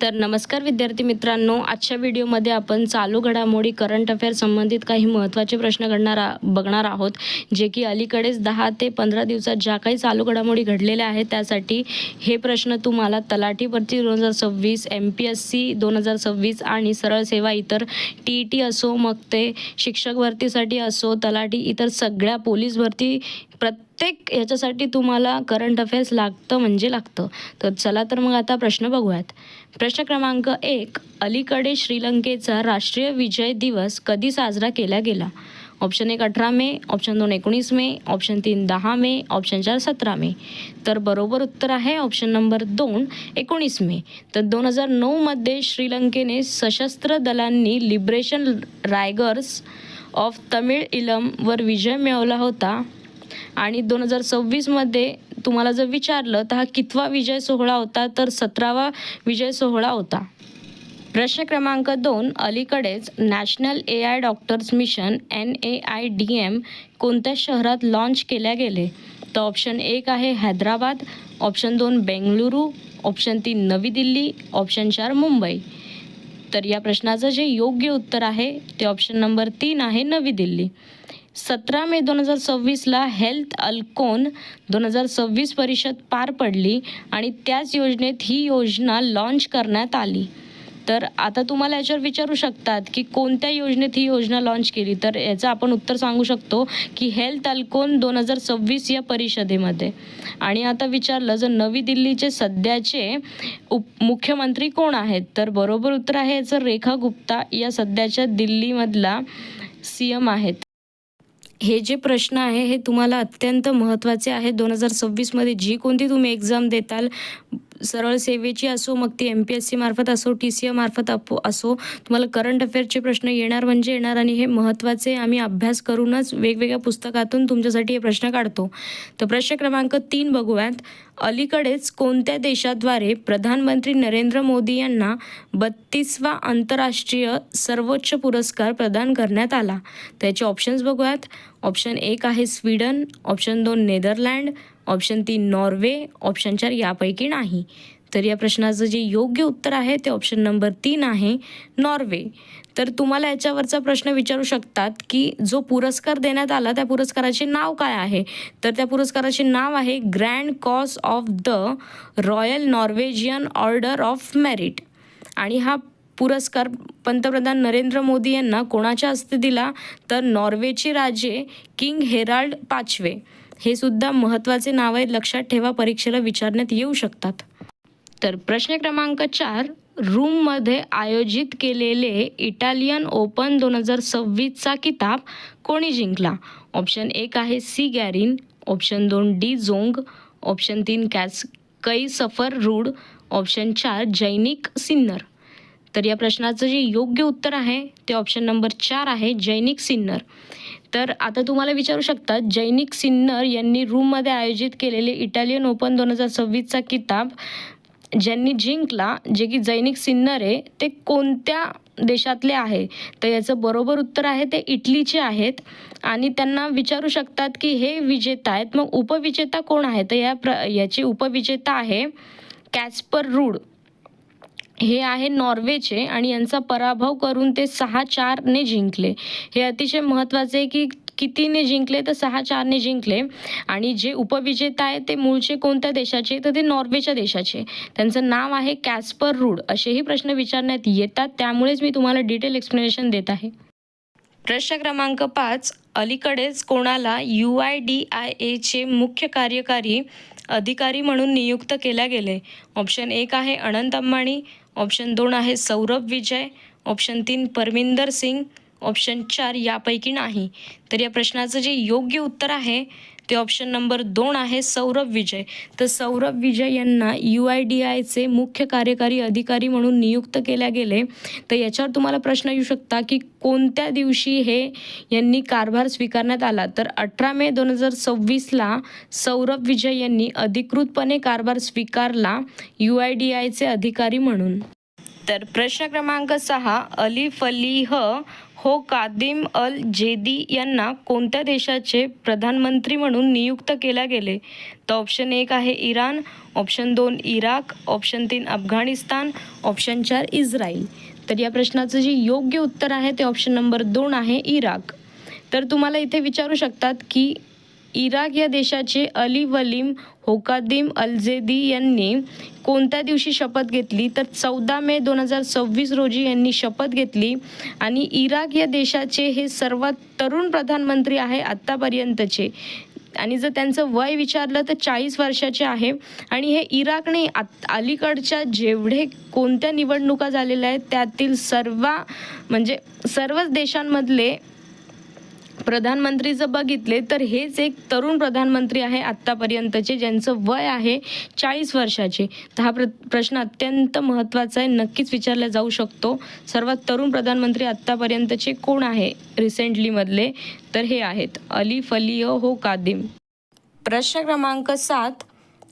तर नमस्कार विद्यार्थी मित्रांनो, आजच्या व्हिडिओमध्ये आपण चालू घडामोडी करंट अफेअर संबंधित काही महत्त्वाचे प्रश्न बघणार आहोत, जे की अलीकडेच 10 ते 15 दिवसात ज्या काही चालू घडामोडी घडलेल्या आहेत त्यासाठी हे प्रश्न तुम्हाला तलाठी भरती 2026, MPSC 2026 आणि सरळ सेवा इतर TET असो, मग ते शिक्षक भरतीसाठी असो, तलाठी इतर सगळ्या पोलीस भरती प्रत्येक ह्याच्यासाठी तुम्हाला करंट अफेअर्स लागतं म्हणजे लागतं. तर चला तर मग आता प्रश्न बघूयात. प्रश्न क्रमांक 1, अलीकडे श्रीलंकेचा राष्ट्रीय विजय दिवस कधी साजरा केला गेला? ऑप्शन 1 18 मे, ऑप्शन 2 19 मे, ऑप्शन 3 10 मे, ऑप्शन 4 17 मे. तर बरोबर उत्तर आहे ऑप्शन नंबर 2 19 मे. तर 2009मध्ये श्रीलंकेने सशस्त्र दलांनी लिबरेशन रायगर्स ऑफ तमिळ इलमवर विजय मिळवला होता. आणि 2026मध्ये तुम्हाला जर विचारलं तर हा कितवा विजय सोहळा होता, तर 17वा विजय सोहळा होता. प्रश्न क्रमांक 2, अलीकडेच national AI doctors mission NAIDM कोणत्या शहरात लॉन्च केल्या गेले? तर ऑप्शन 1 आहे हैदराबाद, ऑप्शन 2 बेंगळुरू, ऑप्शन 3 नवी दिल्ली, ऑप्शन 4 मुंबई. तर या प्रश्नाचं जे योग्य उत्तर आहे ते ऑप्शन नंबर 3 आहे नवी दिल्ली. 17 मे 2026ला हेल्थ अल्कोन 2026 परिषद पार पडली आणि त्याच योजनेत ही योजना लॉन्च करण्यात आली. तर आता तुम्हाला याच्यावर विचारू शकतात की कोणत्या योजनेत ही योजना लॉन्च केली, तर याचं आपण उत्तर सांगू शकतो की हेल्थ अल्कोन 2026 या परिषदेमध्ये. आणि आता विचारलं जर नवी दिल्लीचे सध्याचे मुख्यमंत्री कोण आहेत, तर बरोबर उत्तर आहे याचं रेखा गुप्ता या सध्याच्या दिल्लीमधला CM आहेत. हे जे प्रश्न आहे हे तुम्हाला अत्यंत महत्त्वाचे आहे. 2026मध्ये जी कोणती तुम्ही एक्झाम देताल, सरळ सेवेची असो, मग ती MPSC मार्फत असो, TCA मार्फत असो, तुम्हाला करंट अफेअरचे प्रश्न येणार म्हणजे येणार. आणि हे महत्त्वाचे आम्ही अभ्यास करूनच वेगवेगळ्या पुस्तकातून तुमच्यासाठी हे प्रश्न काढतो. तर प्रश्न क्रमांक 3 बघूयात. अलीकडेच कोणत्या देशाद्वारे प्रधानमंत्री नरेंद्र मोदी यांना 32वा आंतरराष्ट्रीय सर्वोच्च पुरस्कार प्रदान करण्यात आला? त्याचे ऑप्शन्स बघूयात. ऑप्शन 1 आहे Sweden, option 2 Netherland, option 3 Norway, option 4 यापैकी नाही. तर या प्रश्नाचं जे योग्य उत्तर आहे ते ऑप्शन नंबर 3 आहे नॉर्वे. तर तुम्हाला याच्यावरचा प्रश्न विचारू शकतात की जो पुरस्कार देण्यात आला त्या पुरस्काराचे नाव काय आहे? तर त्या पुरस्काराचे नाव आहे grand cross of the royal Norwegian order of merit. आणि हा पुरस्कार पंतप्रधान नरेंद्र मोदी यांना कोणाच्या हस्ते दिला, तर नॉर्वेचे राजे किंग हेराल्ड 5वे. हे सुद्धा महत्त्वाचे नाव आहे, लक्षात ठेवा, परीक्षेला विचारण्यात येऊ शकतात. तर प्रश्न क्रमांक 4, रोममध्ये आयोजित केलेले इटालियन ओपन 2026चा किताब कोणी जिंकला? ऑप्शन 1 आहे C Garin, option 2 de Jong, option 3 Casper Ruud, option 4 Jannik Sinner. तर या प्रश्नाचं जे योग्य उत्तर आहे ते ऑप्शन नंबर 4 आहे जैनिक सिन्नर. तर आता तुम्हाला विचारू शकतात जैनिक सिन्नर यांनी रोममध्ये आयोजित केलेले इटालियन ओपन 2026चा किताब ज्यांनी जिंकला, जे की जैनिक सिन्नर आहे, ते कोणत्या देशातले आहे? तर याचं बरोबर उत्तर आहे ते इटलीचे आहेत. आणि त्यांना विचारू शकतात की हे विजेता आहेत, मग उपविजेता कोण आहे? तर याचे उपविजेता आहे कॅस्पर रूड, हे आहे नॉर्वेचे आणि यांचा पराभव करून ते 6-4ने जिंकले. हे अतिशय महत्त्वाचे आहे की कितीने जिंकले, तर 6-4ने जिंकले. आणि जे उपविजेता आहे ते मूळचे कोणत्या देशाचे, तर ते नॉर्वेच्या देशाचे. त्यांचं नाव आहे कॅस्पर रूड. असेही प्रश्न विचारण्यात येतात, त्यामुळेच मी तुम्हाला डिटेल एक्सप्लेनेशन देत आहे. प्रश्न क्रमांक 5, अलीकडेच कोणाला UIDAIAचे मुख्य कार्यकारी अधिकारी म्हणून नियुक्त केल्या गेले? ऑप्शन 1 आहे अनंत अंबानी, ऑप्शन 2 आहे सौरभ विजय, ऑप्शन 3 परमिंदर सिंग, ऑप्शन 4 यापैकी नाही. तर या प्रश्नाचं जे योग्य उत्तर आहे ते ऑप्शन नंबर 2 आहे सौरभ विजय. तर सौरभ विजय यांना UIDAIचे मुख्य कार्यकारी अधिकारी म्हणून नियुक्त केल्या गेले. तर याच्यावर तुम्हाला प्रश्न येऊ शकता की कोणत्या दिवशी हे यांनी कारभार स्वीकारण्यात आला? तर 18 मे 2026ला सौरभ विजय यांनी अधिकृतपणे कारभार स्वीकारला UIDAIचे अधिकारी म्हणून. तर प्रश्न क्रमांक 6, अली फलीह हो कादिम अल जेदी यांना कोणत्या देशाचे प्रधानमंत्री म्हणून नियुक्त केले गेले? तर ऑप्शन 1 आहे Iran, option 2 Iraq, option 3 Afghanistan, option 4 Israel. तर या प्रश्नाचं जे योग्य उत्तर आहे ते ऑप्शन नंबर 2 आहे इराक. तर तुम्हाला इथे विचारू शकतात की इराक या देशाचे अली वलीम होकादिम अलजेदी यांनी कोणत्या दिवशी शपथ घेतली? तर 14 मे 2026 रोजी यांनी शपथ घेतली आणि इराक या देशाचे हे सर्वात तरुण प्रधानमंत्री आहे आत्तापर्यंतचे. आणि जर त्यांचं वय विचारलं तर 40 वर्षाचे आहे. आणि हे इराकने अलीकडच्या जेवढे कोणत्या निवडणुका झालेल्या आहेत त्यातील सर्वच देशांमधले प्रधानमंत्री जर बघितले तर हेच एक तरुण प्रधानमंत्री आहे आत्तापर्यंतचे, ज्यांचं वय आहे 40 वर्षाचे. तर हा प्रश्न अत्यंत महत्त्वाचा आहे, नक्कीच विचारला जाऊ शकतो. सर्वात तरुण प्रधानमंत्री आत्तापर्यंतचे कोण आहे रिसेंटलीमधले? तर हे आहेत अली फलीह हो कादिम. प्रश्न क्रमांक 7,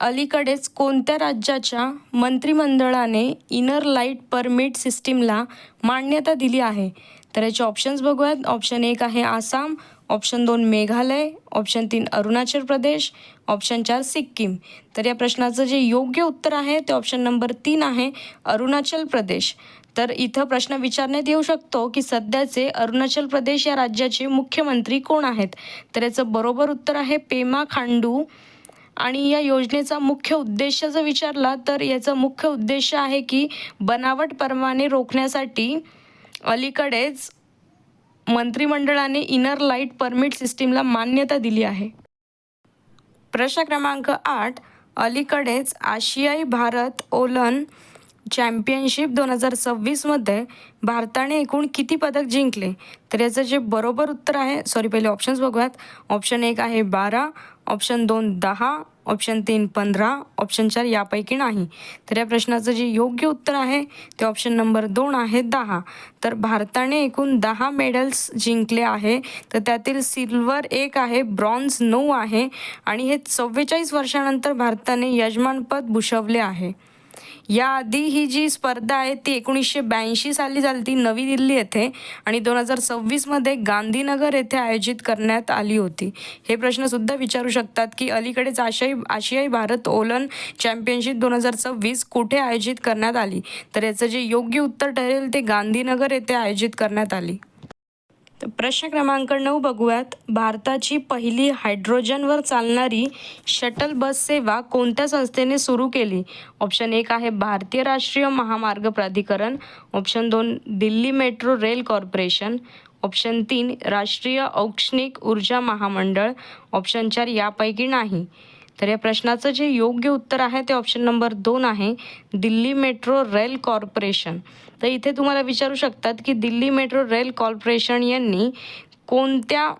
अलीकडेच कोणत्या राज्याच्या मंत्रिमंडळाने इनर लाईट परमिट सिस्टीमला मान्यता दिली आहे? तर याचे ऑप्शन्स बघूयात. ऑप्शन 1 आहे Assam, option 2 Meghalaya, option 3 Arunachal Pradesh, option 4 Sikkim. तर या प्रश्नाचं जे योग्य उत्तर आहे ते ऑप्शन नंबर 3 आहे अरुणाचल प्रदेश. तर इथं प्रश्न विचारण्यात येऊ शकतो की सध्याचे अरुणाचल प्रदेश या राज्याचे मुख्यमंत्री कोण आहेत? तर याचं बरोबर उत्तर आहे पेमा खांडू. आणि या योजनेचा मुख्य उद्देश जर विचारला तर याचा मुख्य उद्देश आहे की बनावट परवाने रोखण्यासाठी अलीकडेच मंत्रिमंडळाने इनर लाईट परमिट सिस्टीमला मान्यता दिली आहे. प्रश्न क्रमांक 8, अलीकडेच आशियाई भारत ओलन चॅम्पियनशिप 2026मध्ये भारताने एकूण किती पदक जिंकले? तर याचं जे बरोबर उत्तर आहे, पहिले ऑप्शन्स बघूयात. ऑप्शन 1 आहे 12, ऑप्शन 2 10, ऑप्शन 3 15, ऑप्शन 4 यापैकी नाही. तर या प्रश्नाचं जे योग्य उत्तर आहे ते ऑप्शन नंबर 2 आहे 10. तर भारताने एकूण 10 मेडल्स जिंकले आहे. तर त्यातील सिल्वर 1 आहे, ब्रॉन्झ 9 आहे आणि हे 44 वर्षानंतर भारताने यजमानपद भूषवले आहे. याआधी ही जी स्पर्धा आहे ती 1982 साली झाली ती नवी दिल्ली येथे आणि 2026मध्ये गांधीनगर येथे आयोजित करण्यात आली होती. हे प्रश्नसुद्धा विचारू शकतात की अलीकडेच आशियाई भारत ओलन चॅम्पियनशिप 2026 कुठे आयोजित करण्यात आली? तर याचं जे योग्य उत्तर ठरेल ते गांधीनगर येथे आयोजित करण्यात आली. तर प्रश्न क्रमांक 9 बघूयात. भारताची पहिली हायड्रोजनवर चालणारी शटल बस सेवा कोणत्या संस्थेने सुरू केली? ऑप्शन 1 आहे भारतीय राष्ट्रीय महामार्ग प्राधिकरण, option 2 Delhi metro rail corporation, option 3 राष्ट्रीय औष्णिक ऊर्जा महामंडळ, ऑप्शन 4 यापैकी नाही. तर या प्रश्नाचं जे योग्य उत्तर आहे ते ऑप्शन नंबर 2 आहे दिल्ली मेट्रो रेल कॉर्पोरेशन. तर इथे तुम्हाला विचारू शकतात की दिल्ली मेट्रो रेल कॉर्पोरेशन यांनी कोणत्या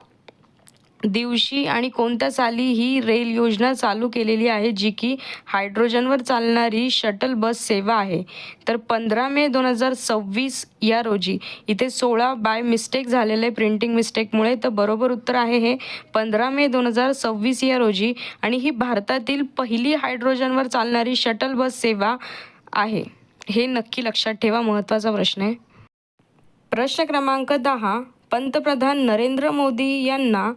दिवशी आणि कोणत्या साली ही रेल योजना चालू केलेली आहे, जी की हायड्रोजनवर चालणारी शटल बस सेवा आहे? तर 15 मे 2026 या रोजी. इथे 16 बाय मिस्टेक झालेलं आहे, प्रिंटिंग मिस्टेकमुळे. तर बरोबर उत्तर आहे हे 15 मे 2026 या रोजी आणि ही भारतातील पहिली हायड्रोजनवर चालणारी शटल बस सेवा आहे. हे नक्की लक्षात ठेवा, महत्त्वाचा प्रश्न आहे. प्रश्न क्रमांक 10, पंतप्रधान नरेंद्र मोदी यांना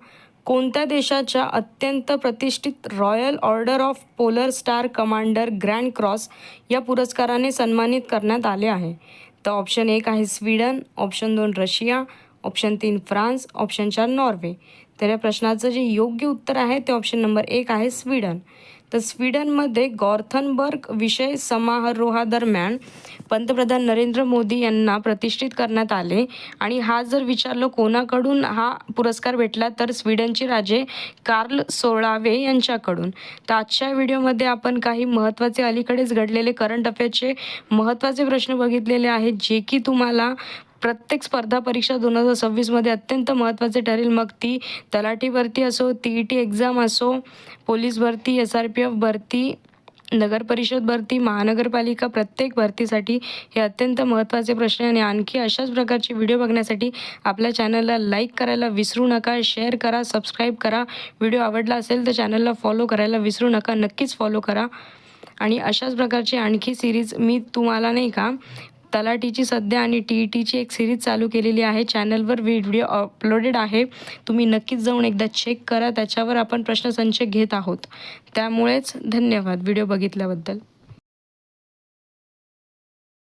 कोणत्या देशाच्या अत्यंत प्रतिष्ठित royal order of polar star commander grand cross या पुरस्काराने सन्मानित करण्यात आले आहे? तर ऑप्शन 1 आहे Sweden, option 2 Russia, option 3 France, option 4 Norway. तर या प्रश्नाचं जे योग्य उत्तर आहे ते ऑप्शन नंबर 1 आहे स्वीडन. तर स्वीडनमध्ये गॉर्थनबर्ग विषय समारोहादरम्यान पंतप्रधान नरेंद्र मोदी यांना प्रतिष्ठित करण्यात आले आणि हा जर विचारलं कोणाकडून हा पुरस्कार भेटला तर स्वीडनचे राजे कार्ल 16वे यांच्याकडून. तर आजच्या व्हिडिओमध्ये आपण काही महत्त्वाचे अलीकडेच घडलेले करंट अफेअर्सचे महत्त्वाचे प्रश्न बघितलेले आहेत, जे की तुम्हाला प्रत्येक स्पर्धा परीक्षा 2026मध्ये अत्यंत महत्त्वाचे ठरेल. मग ती तलाठी भरती असो, TET एक्झाम असो, पोलीस भरती, SRPF भरती, नगर परिषद भरती, महानगरपालिका, प्रत्येक भरतीसाठी हे अत्यंत महत्त्वाचे प्रश्न. आणि आणखी अशाच प्रकारचे व्हिडिओ बघण्यासाठी आपल्या चॅनलला लाईक करायला विसरू नका, शेअर करा, सबस्क्राईब करा. व्हिडिओ आवडला असेल तर चॅनलला फॉलो करायला विसरू नका, नक्कीच फॉलो करा. आणि अशाच प्रकारची आणखी सिरीज मी तुम्हाला नाही का तलाठीची सध्या आणि TETची एक सिरीज चालू केलेली आहे. चॅनलवर व्हिडिओ अपलोडेड आहे. तुम्ही नक्कीच जाऊन एकदा चेक करा. त्याच्यावर आपण प्रश्नसंच घेत आहोत. त्यामुळेच धन्यवाद व्हिडिओ बघितल्याबद्दल.